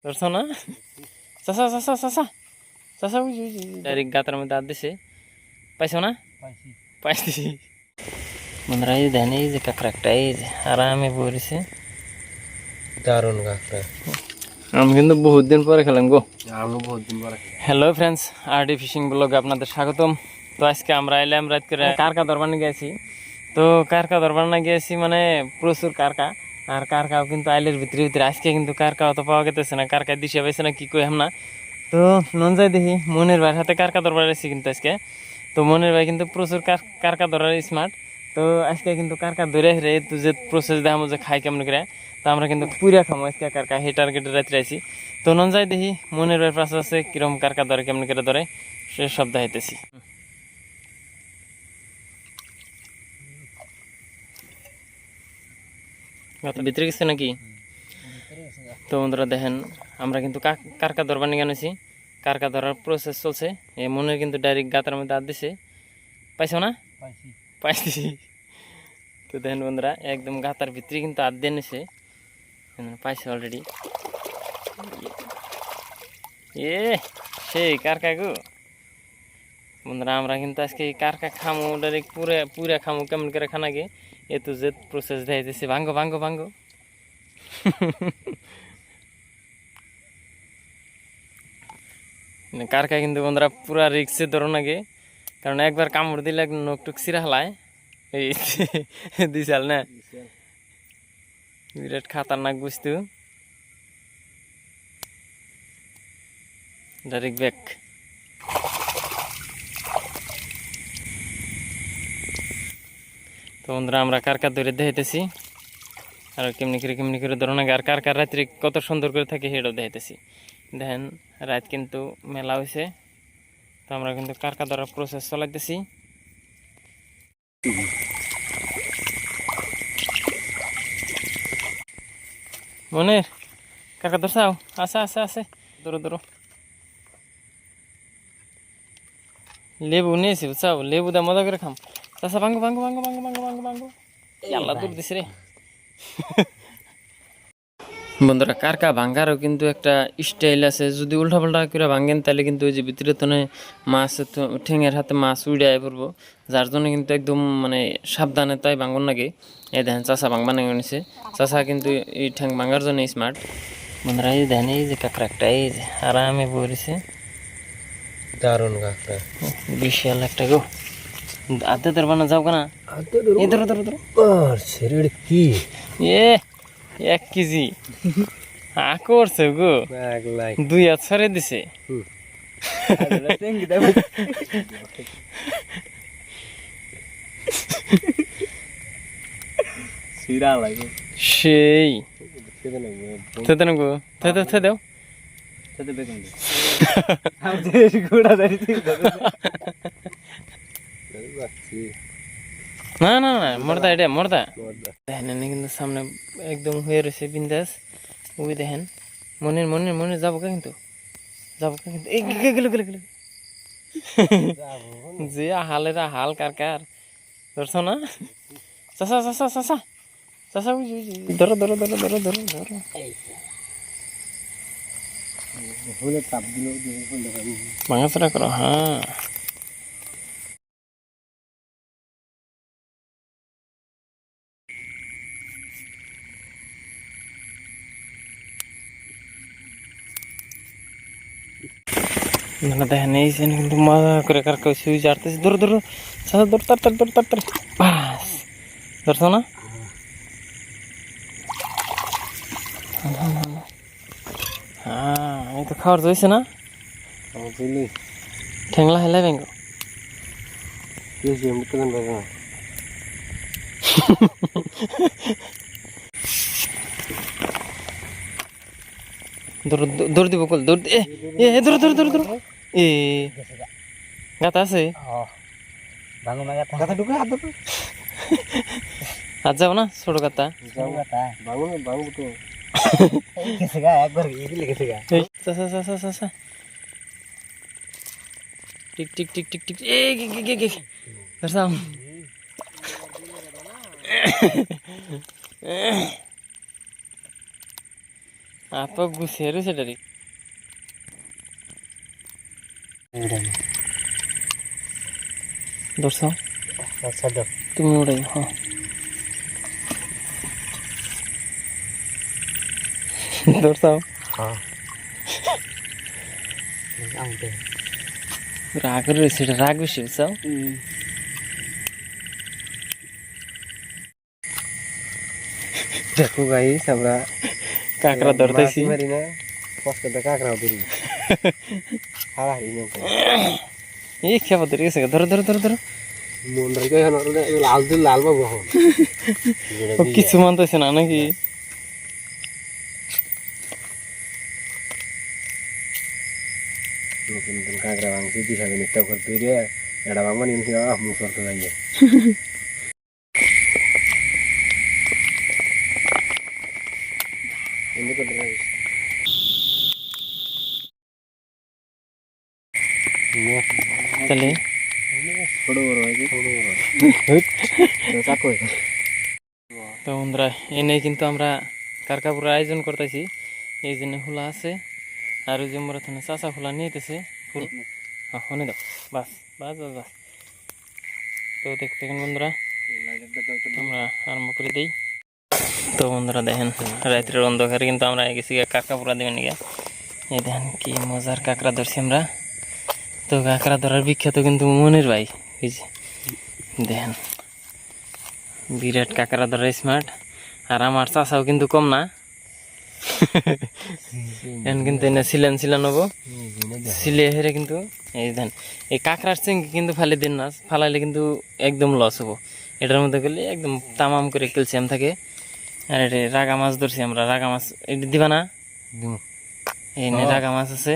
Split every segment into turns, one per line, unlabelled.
ধরছো না? চাষা চাষা চাষা চাষা ডাইরেক্ট গাতার মধ্যে হাত দিছে। পাইছো না? পাইছি। বন্ধুরা এই দেখেন, এই যে কাঁকড়া একটা এই যে আরামে বসেছে।
দারুণ কাঁকড়া।
আমি কিন্তু বহুত দিন পরে খেলাম গো।
আমি বহুত দিন পরে।
হ্যালো ফ্রেন্ডস, আরডি ফিশিং ব্লগে আপনাদের স্বাগতম। তো আজকে আমরা এলাম রাত করে কারকা দরবার নিয়ে গেছি। তো কারকা দরবার না গিয়েছি মানে প্রচুর কারকা, আর কারকাও কিন্তু আইলের ভিতরে ভিতরে। আজকে কিন্তু কারকা অত পাওয়া গেতেছে না, কারকা দিশে পাইছে না কি কই না। তো নন যাই দেখি মনের ভাইয়ের হাতে কারকা দরবার এসেছি কিন্তু আজকে। তো মনের ভাই কিন্তু প্রচুর কারকা ধরার স্মার্ট। তো আজকে কিন্তু কারকা ধরে হেরে তো যে প্রসেস দেখাবো যে খাই কেমন করে। তো আমরা কিন্তু পুরা খামো আজকে কারকা, হে টার্গেটে রাত্রে আছি। তো নন যাই দেখি মনের ভাইয়ের পাশে আছে কিরম কারকা ধরে কেমন করে ধরে সে সব দেখাইতেছি। ভিতরে গেছে নাকি? তো বন্ধুরা দেখেন, আমরা কিন্তু কারকা ধরবার নিয়ে আনেছি। কারকা ধরার প্রসেস চলছে। এই মনের কিন্তু ডাইরেক্ট গাতার মধ্যে হাত দিছে। পাইছো না? পাইছি। তো দেখেন বন্ধুরা, একদম গাতার ভিতরে কিন্তু হাত দিয়ে নিছে, পাইছে অলরেডি। এ সেই কারকা গো বন্ধুরা, আমরা কিন্তু আজকে কারকা খামো ডাইরেক্ট পুরা খামো কেমন করে খানাকে এ তো যে প্রসেস দেখাইতেছি। ভাঙ্গো ভাঙ্গো ভাঙ্গো। কারকা কিন্তু বন্ধুরা পুরা রিক্সে ধরো নাকি, কারণ একবার কামড় দিলে নখ টুক সিরা হালায়। এই দিশাল না, বিরাট খাতারনাক বস্তু। Direct back. তো বন্ধুরা আমরা কারকা ধরে দেখাইতেছি, আর কেমনি করে ধরো নাকি। আর কারকার রাত্রে কত সুন্দর করে থাকে সেটাও দেখাইতেছি। দেখেন রাত কিন্তু মেলা হয়েছে, তো আমরা কিন্তু কারকা ধরার প্রসেস চলাইতেছি। মনের কারকা ধরছাও? আছে আছে আছে, ধরো ধরো। লেবু নিয়েছি বুঝছাও, লেবু দা মজা করে খাম। চাষা ভাঙ্গো ভাঙ্গো ভাঙ্গো ভাঙ্গো ভাঙ্গো ভাঙ্গো ভাঙ্গো। আল্লাহ দূর দিছে রে। বন্ধুরা কারকা ভাঙ্গারও কিন্তু একটা স্টাইল আছে। যদি উল্টা পাল্টা করে ভাঙ্গেন তাহলে কিন্তু ওই যে ভিতরে তো মাছ ঠেঙের হাতে মাছ উড়ে আয় পড়বো, যার জন্য কিন্তু একদম মানে সাবধানে তাই ভাঙ্গন লাগে। এই দেখেন চাষা ভাঙবা নিয়ে নিছে। চাষা কিন্তু এই ঠ্যাং ভাঙার জন্য স্মার্ট। বন্ধুরা এই দেখেন, এই যে কাঁকড়া একটা এই যে আরামে বসেছে।
দারুণ কাঁকড়া।
বিশাল একটা গো। হাতে ধরবা না, যাও কেনা। এই ধরো ধরো ধরো।
শরীর কি
এ 1 কেজি করছে গো, 2 হাত ছড়ে দিছে। সেই দাও না না না, মর্দা এটা মর্দা। দেখেন কিন্তু সামনে একদম হয়ে রয়েছে বিন্দাস। ওই দেখেন মনের যাবো কিন্তু গেল যে হালেরা হাল কার ধরছো না? চাষা চাষা চাষা চাষা ধরো ধরো ধরো ধরো ধরো ধরো। ভাঙাচোরা করো, হ্যাঁ। দেখেন এই কিন্তু মজা করে কারকা সুই জারতেছে। ধরো ধরো চাষা ধরো, তার বাস। ধরছো না? হ্যাঁ এই তো খাওয়ার হয়েছে না? ঠেংলা হেলাই ব্যাঙ্গ। দৌড় দিব কল দৌড়। এ ধরো ধরো ধরো ধরো। এ গাতা আছে, হাত যাবো না ছোট গাতা। টিক টিক টিক টিক টিক। এ ধরছাম। আর তো গুছিয়ে রয়েছে ডারি ধরছ
আচ্ছা দাও
তুমি ওটাই হ্যাঁ ধরছ
হ্যাঁ
রাগ রয়েছে এটা রাগ বেশি বুঝছো
দেখো গাইস আমরা
কাঁকড়া ধরতেছি
মারি না কষ্টটা কাঁকড়া ধরি হারাহারি নৌকা
এই খেপা ধরে গেছে ধরো ধরো ধরো ধরো
মন রেখে লাল দিল লাল বাবু এখন
ও কিছু মানতেছে না নাকি
নতুন নতুন কাঁকড়া ভাঙছি দিশাবে নিতে করে তৈরি এটা ভাঙবা নিয়ে মুখ করতে যাইয়ে
তাহলে
ছোট বড় হয়েছে ছোট বড় চাকু
তো বন্ধুরা এনে কিন্তু আমরা কারকাপুরের আয়োজন করতেছি এই জন্য ফুলা আছে আর ওই যে মোরা থানে চাষা ফুলা নিতেছে ফুল হ্যাঁ ফোনে দাও বাস বাস বাস বাস তো দেখতে থাকেন বন্ধুরা আমরা আরম্ভ করে দিই তো বন্ধুরা দেখেন রাত্রের অন্ধকারে কিন্তু আমরা গেছি কাঁকড়া পুরা দেবেন নিয়ে এই দেখেন কি মজার কাঁকড়া ধরছি আমরা তো কাঁকড়া ধরার বিখ্যাত কিন্তু মনির ভাই এই যে দেখেন বিরাট কাঁকড়া ধরা স্মার্ট আর আমার চাষাও কিন্তু কম না এখন কিন্তু এনে সিলান হবো সিলে হেরে কিন্তু এই দেন এই কাঁকড়ার চিংড়ি কিন্তু ফালি দিন না ফালাইলে কিন্তু একদম লস হবো এটার মধ্যে গেলে একদম তামাম করে ক্যালসিয়াম থাকে আর এটা রাগা মাছ ধরছি আমরা রাগা মাছ এটা দিবা না এই নে রাগা মাছ আছে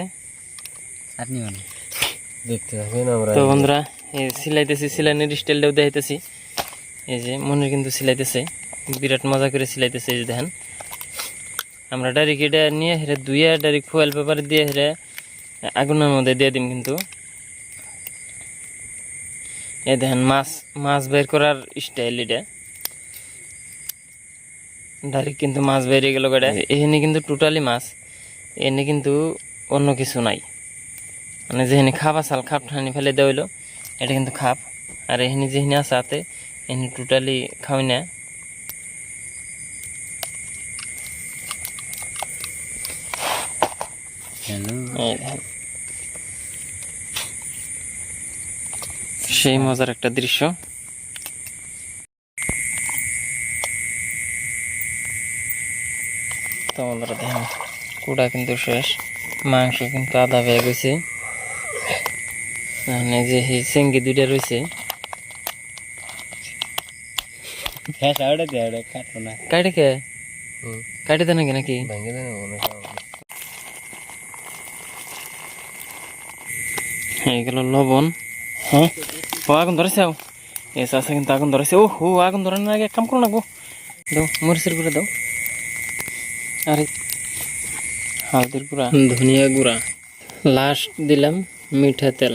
দেখতে থাকেন আমরা
তো বন্ধুরা এই সিলাইতেছি সিলাইনের স্টাইলটাও দেখাইতেছি এই যে মনের কিন্তু সিলাইতেছে বিরাট মজা করে সিলাইতেছে এই যে দেখেন আমরা ডাইরেক্ট এটা নিয়ে হেরে ধুয়ে ডাইরেক্ট ফয়েল পেপার দিয়ে হেরে আগুনের মধ্যে দিয়ে দিম কিন্তু এই দেখেন মাছ বের করার স্টাইল এটা ডাইরেক্ট কিন্তু মাছ বেরিয়ে গেল এটা এখানে কিন্তু টোটালি মাছ এনে কিন্তু অন্য কিছু নাই মানে যেখানে খাবা চাল খাপ ঠানি ফেলে দেওয়া হইলো এটা কিন্তু খাপ আর এখানে যেখানে আছে হাতে এখানে টোটালি খাওয়াই না সেই মজার একটা দৃশ্য তো বন্ধুরা দেখেন কুড়া কিন্তু শেষ মাংস কিন্তু আধা হয়ে গেছে মানে যে চেঙ্গি দুইটা রয়েছে কাটে কে কাটে দেয় নাকি নাকি
ভেঙে দেন
এইগুলো লবণ হ্যাঁ ও আগুন ধরেছে এ চাষা কিন্তু আগুন ধরেছে ও হো আগুন ধরানোর আগে এক কাম করো না গো দাও মরিচের গুঁড়া দাও আরে হলদির গুঁড়া ধনিয়া গুঁড়া লাস্ট দিলাম মিঠা তেল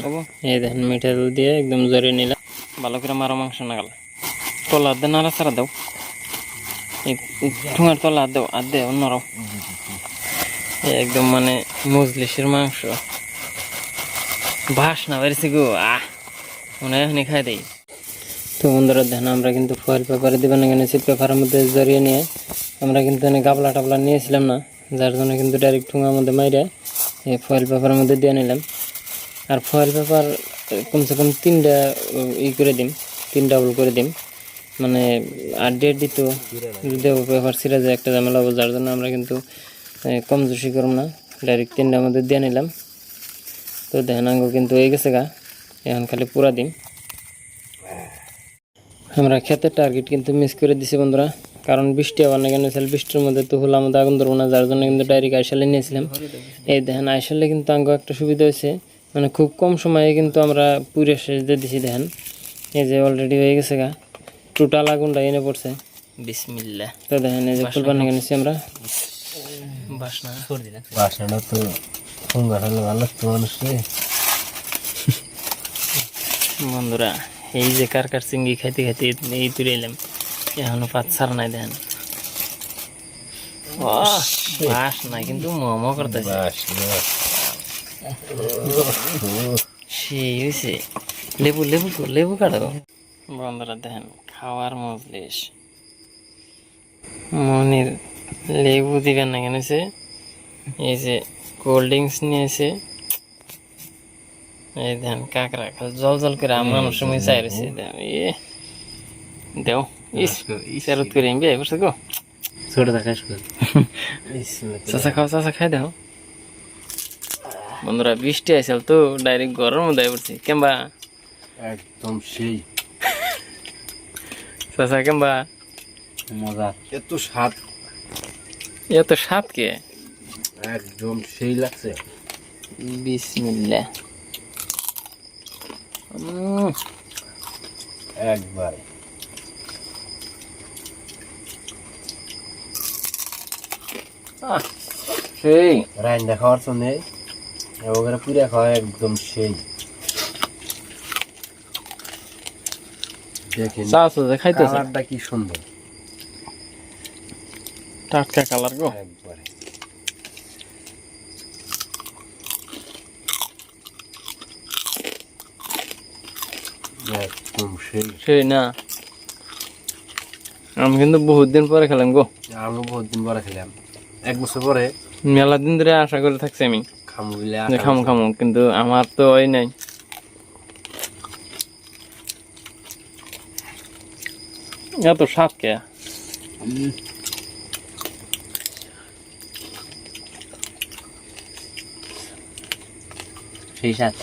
এই দেখেন মিঠা তেল দিয়ে একদম জড়িয়ে নিলাম ভালো করে মারো মাংস না গেল তলা দে নাড়া ছাড়া দাও এই ঠুঙার তলা দাও আর দে অন্যরাও একদম মানে মজলিসের মাংস বাস না বেরিয়েছি গো মনে হয় খাই দেই তো বন্ধুরা দেখেন আমরা কিন্তু ফয়েল পেপারে দেবেন এখানে সিট পেপারের মধ্যে জড়িয়ে নিয়ে আমরা কিন্তু এনে গাবলা টাবলা নিয়েছিলাম না যার জন্য কিন্তু ডাইরেক্ট ঠুঙার মধ্যে মাইরে এই ফয়েল পেপারের মধ্যে দিয়ে নিলাম আর ফয়েল পেপার কমসে কম 3টা করে দিম 3 ডাবল করে দিম মানে 8 ডেট দিত যদি পেপার ছিঁড়ে যায় একটা ঝামেলা হবো যার জন্য আমরা কিন্তু কম জুসি করব না ডাইরেক্ট 3টার মধ্যে দিয়ে নিলাম তো দেখেন আঙ্গ কিন্তু হয়ে গেছে গা এখন খালি পুরা দিম আমরা ক্ষেতের টার্গেট কিন্তু মিস করে দিছি বন্ধুরা কারণ বৃষ্টি আবার না কেন বৃষ্টির মধ্যে তো হলো আমাদের আগুন ধরবো না যার জন্য কিন্তু ডাইরেক্ট আইসালে নিয়েছিলাম এই দেখেন আইসালে কিন্তু আঙ্গ একটা সুবিধা হয়েছে মানে খুব কম সময়ে কিন্তু আমরা পুরে শেষ দিয়ে দিছি দেখেন এই যে অলরেডি হয়ে গেছে গা টোটাল আগুনটা এনে পড়ছে বিসমিল্লাহ তো দেখেন এই যে ফুল বানিয়ে নিয়েছি আমরা
বাসনা তো ফোঙ্গা হলে ভালো লাগতো মানুষকে
বন্ধুরা এই যে কার চিংড়ি খাইতে খাইতে এই তুলে এলাম এখনো পাত ছাড় নাই দেখেন বাস নাই কিন্তু মোমো করতেছে
বাস না।
সেই হয়েছে লেবু লেবু তো, লেবু কাটো বন্ধুরা দেখেন খাওয়ার মজলিস মনির লেবু দিবেন না কেন সে এই যে কোল্ড ড্রিঙ্কস নিয়েছে এই দেখেন কাঁকড়া জল জল করে আমার সময় চাই রয়েছে দেও ইসারত করে এমবি বুঝছো গো
ছোট দেখাস
চাচা খাও চাচা খাই দাও বন্ধুরা বৃষ্টি আইসাল তো ডাইরেক্ট গরম মধ্যে পড়ছে কেমবা
একদম সেই
চাচা কেমবা
মজা, এত স্বাদ,
এত স্বাদ কে
একদম সেই লাগছে।
বিসমিল্লাহ
একবার
সেই
রান্না খাওয়ার জন্য ওখানে পুরা খাওয়া একদম সেই। দেখেন
চাচা খাইতেছে
কালারটা কি সুন্দর,
টাটকা কালার গো
একবারে একদম সেই।
সেই না আমি কিন্তু বহুত দিন পরে খেলাম গো,
আমি বহুত দিন পরে খেলাম, 1 বছর পরে
মেলা দিন ধরে আশা করে থাকছি আমি
খামু বলে
যে খামো খামো, কিন্তু আমার তো ওই নাই। এত স্বাদ কে
সেই স্বাদ।